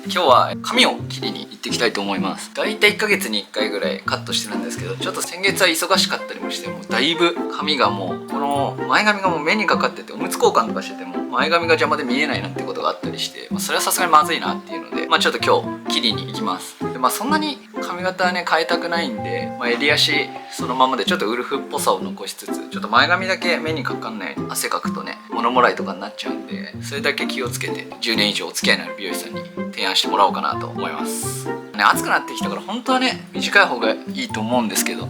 今日は髪を切りに行ってきたいと思います。だいたい1ヶ月に1回ぐらいカットしてるんですけど、ちょっと先月は忙しかったりもして、もうだいぶ髪がもうこの前髪がもう目にかかってて、おむつ交換とかしてても前髪が邪魔で見えないなんてことがあったりして、それはさすがにまずいなっていうので、ちょっと今日切りに行きます。でそんなに髪型はね変えたくないんで、襟足そのままでちょっとウルフっぽさを残しつつ、ちょっと前髪だけ目にかかんないように、汗かくとね物もらいとかになっちゃうんで、それだけ気をつけて10年以上お付き合いのある美容師さんに提案してもらおうかなと思いますね。暑くなってきたから本当はね短い方がいいと思うんですけど、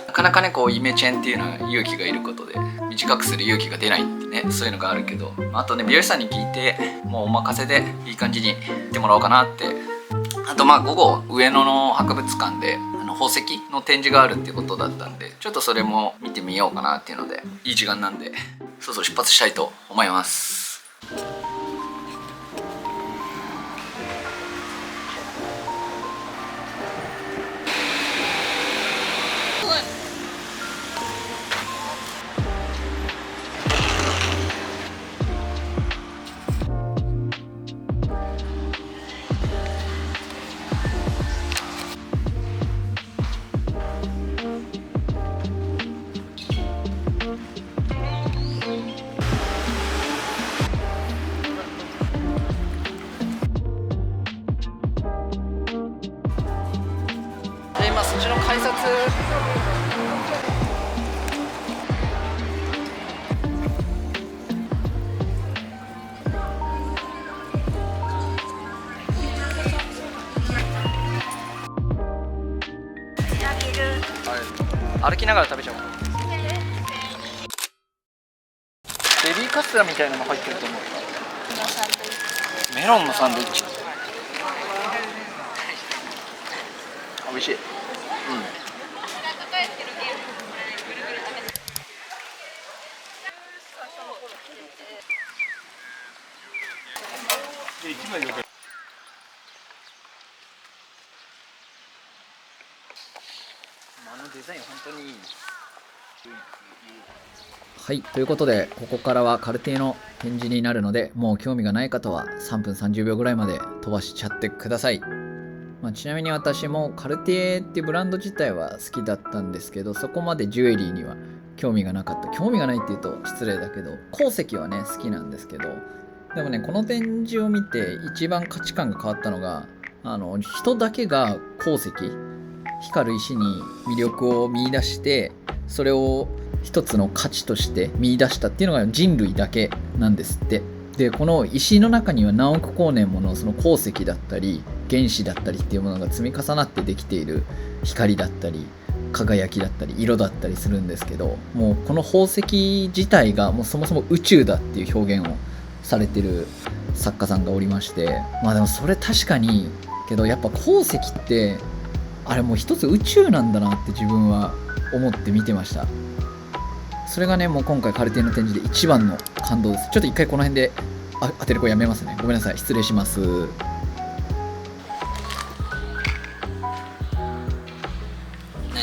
なかなかねこうイメチェンっていうのは勇気がいることで、短くする勇気が出ないってね、そういうのがあるけど、あとね美容師さんに聞いてもうお任せでいい感じにしてもらおうかなって。あと午後上野の博物館で宝石の展示があるっていうことだったんで、ちょっとそれも見てみようかなっていうので、いい時間なんでそろそろ出発したいと思います。今そっちの改札歩きながら食べちゃおう。ベビーカステラみたいなの入ってると思う。メロンのサンドイッチ。美味しい。デザイン本当にいい。はい、ということでここからはカルティエの展示になるので、もう興味がない方は3分30秒ぐらいまで飛ばしちゃってください。ちなみに私もカルティエっていうブランド自体は好きだったんですけど、そこまでジュエリーには興味がなかった。興味がないっていうと失礼だけど、鉱石はね好きなんですけど、でもねこの展示を見て一番価値観が変わったのが、人だけが鉱石、光る石に魅力を見出して、それを一つの価値として見出したっていうのが人類だけなんですって。でこの石の中には何億光年ものその鉱石だったり原子だったりっていうものが積み重なってできている光だったり輝きだったり色だったりするんですけど、もうこの宝石自体がもうそもそも宇宙だっていう表現をされてる作家さんがおりまして、でもそれ確かにけど、やっぱ鉱石ってあれもう一つ宇宙なんだなって自分は思って見てました。それがねもう今回カルティエの展示で一番の感動です。ちょっと一回この辺で当てる子やめますね。ごめんなさい、失礼します。何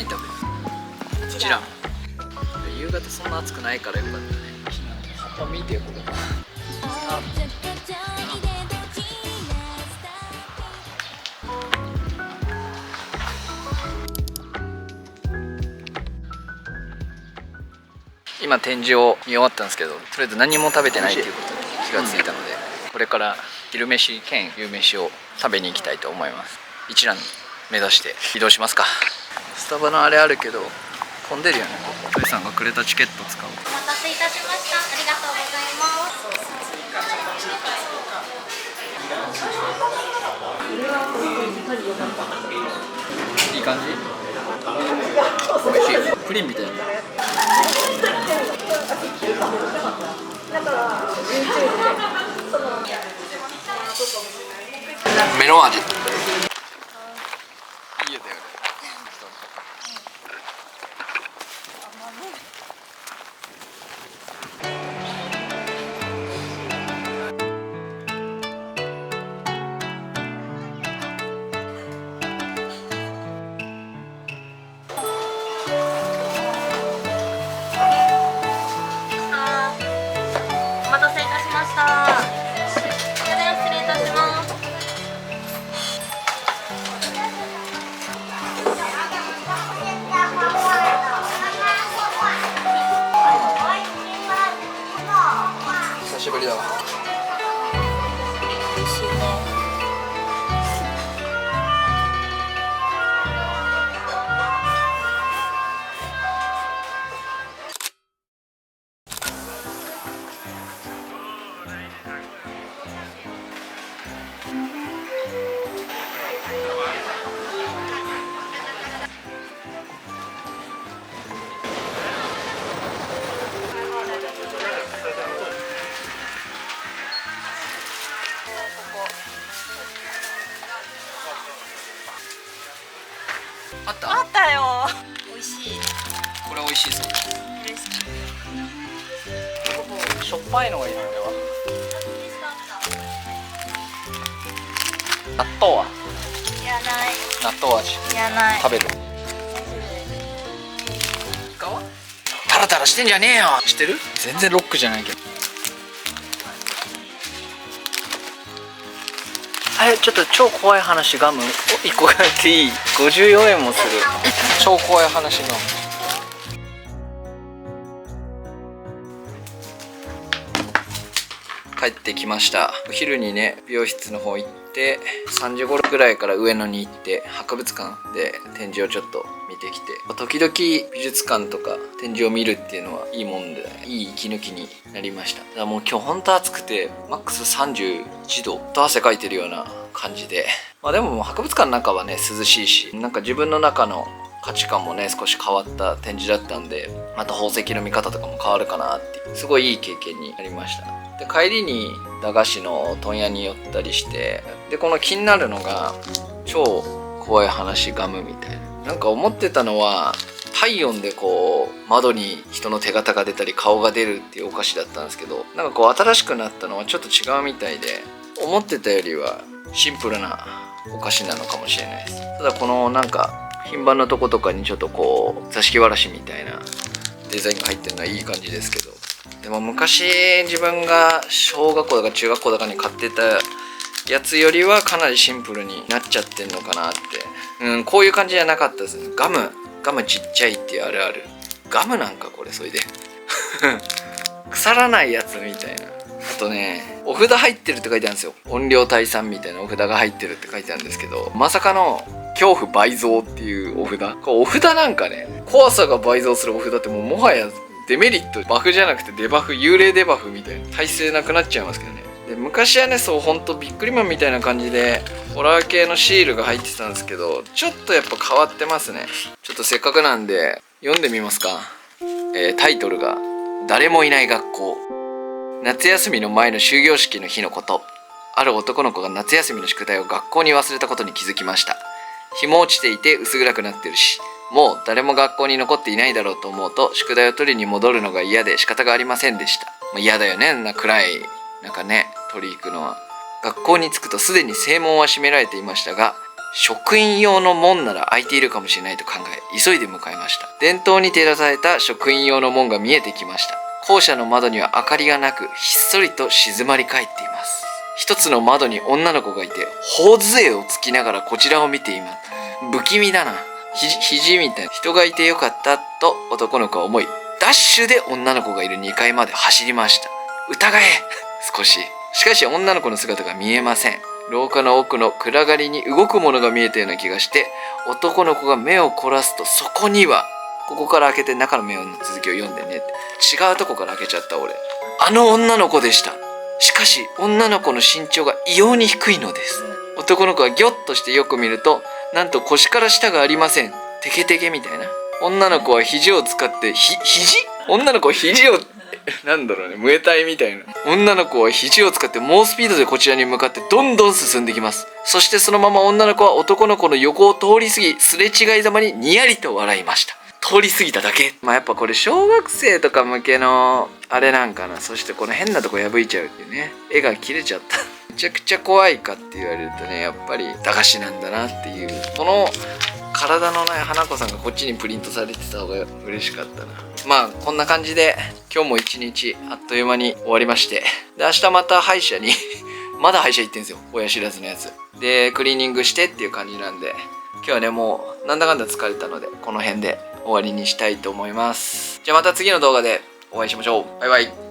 食べる？こちら。夕方そんな暑くないからよかったね。葉っぱ見てよこれ。今展示を見終わったんですけど、とりあえず何も食べてないということに気がついたので、これから昼飯兼夕飯を食べに行きたいと思います。一蘭目指して移動しますか。スタバのあれあるけど混んでるよね。トイさんがくれたチケット使おう。お待たせいたしました。ありがとうございます。いい感じ？美味しい。プリンみたいな。メロン味。いいよだよね。お待たせいたしました。それでは失礼いたします。あったあったよ。美味しい。これ美味しいそう。嬉しい。しょっぱいのがいいな俺は。納豆はいらない。納豆味いらない。食べる。タラタラしてんじゃねえよ。知ってる？全然ロックじゃないけど。あれちょっと超怖い話ガム1個買っていい？54円もする。超怖い話ガム。帰ってきました。お昼にね美容室の方行って3時頃ぐらいから上野に行って博物館で展示をちょっと見てきて、時々美術館とか展示を見るっていうのはいいもんで、いい息抜きになりました。だからもう今日ほんと暑くてマックス31度と汗かいてるような感じで、まあでももう博物館の中はね涼しいし、なんか自分の中の価値観もね少し変わった展示だったんで、また宝石の見方とかも変わるかなっていうすごいいい経験になりました。で帰りに駄菓子の問屋に寄ったりして、でこの気になるのが超怖い話ガムみたいな、なんか思ってたのは体温でこう窓に人の手形が出たり顔が出るっていうお菓子だったんですけど、なんかこう新しくなったのはちょっと違うみたいで、思ってたよりはシンプルなお菓子なのかもしれないです。ただこのなんか品番のとことかにちょっとこう座敷わらしみたいなデザインが入ってるのはいい感じですけど、でも昔自分が小学校だか中学校だかに買ってたやつよりはかなりシンプルになっちゃってんのかなって、こういう感じじゃなかったです。ガムちっちゃいっていうあるあるガムなんかこれそれで腐らないやつみたいな。あとねお札入ってるって書いてあるんですよ。音量退散みたいなお札が入ってるって書いてあるんですけど、まさかの恐怖倍増っていうお札。これお札なんかね、怖さが倍増するお札ってもはやデメリット、バフじゃなくてデバフ、幽霊デバフみたいな耐性なくなっちゃいますけどね。で昔はねそうほんとビックリマンみたいな感じでホラー系のシールが入ってたんですけど、ちょっとやっぱ変わってますね。ちょっとせっかくなんで読んでみますか。タイトルが誰もいない学校。夏休みの前の終業式の日のこと。ある男の子が夏休みの宿題を学校に忘れたことに気づきました。日も落ちていて薄暗くなってるし、もう誰も学校に残っていないだろうと思うと宿題を取りに戻るのが嫌で仕方がありませんでした。嫌だよね、暗い中ね取り行くのは。学校に着くとすでに正門は閉められていましたが、職員用の門なら開いているかもしれないと考え急いで向かいました。電灯に照らされた職員用の門が見えてきました。校舎の窓には明かりがなくひっそりと静まり返っています。一つの窓に女の子がいて頬杖をつきながらこちらを見ています。不気味だな。肘みたいな。人がいてよかったと男の子は思い、ダッシュで女の子がいる2階まで走りました。疑え少し。しかし女の子の姿が見えません。廊下の奥の暗がりに動くものが見えたような気がして、男の子が目を凝らすとそこには、ここから開けて中の目の続きを読んでねって。違うとこから開けちゃった俺。あの女の子でした。しかし女の子の身長が異様に低いのです。男の子はギョッとしてよく見ると、なんと腰から下がありません。テケテケみたいな。女の子は肘を使って女の子は肘をなんだろうね、ムエタイみたいな。女の子は肘を使って猛スピードでこちらに向かってどんどん進んできます。そしてそのまま女の子は男の子の横を通り過ぎ、すれ違いざまににやりと笑いました。通り過ぎただけ。やっぱこれ小学生とか向けのあれなんかな。そしてこの変なとこ破いちゃうっていうね。絵が切れちゃった。めちゃくちゃ怖いかって言われるとね、やっぱり駄菓子なんだなっていう。この体のない花子さんがこっちにプリントされてた方が嬉しかったな。こんな感じで今日も一日あっという間に終わりまして、で明日また歯医者にまだ歯医者行ってんすよ、親知らずのやつでクリーニングしてっていう感じなんで、今日はねもうなんだかんだ疲れたのでこの辺で終わりにしたいと思います。じゃあまた次の動画でお会いしましょう。バイバイ。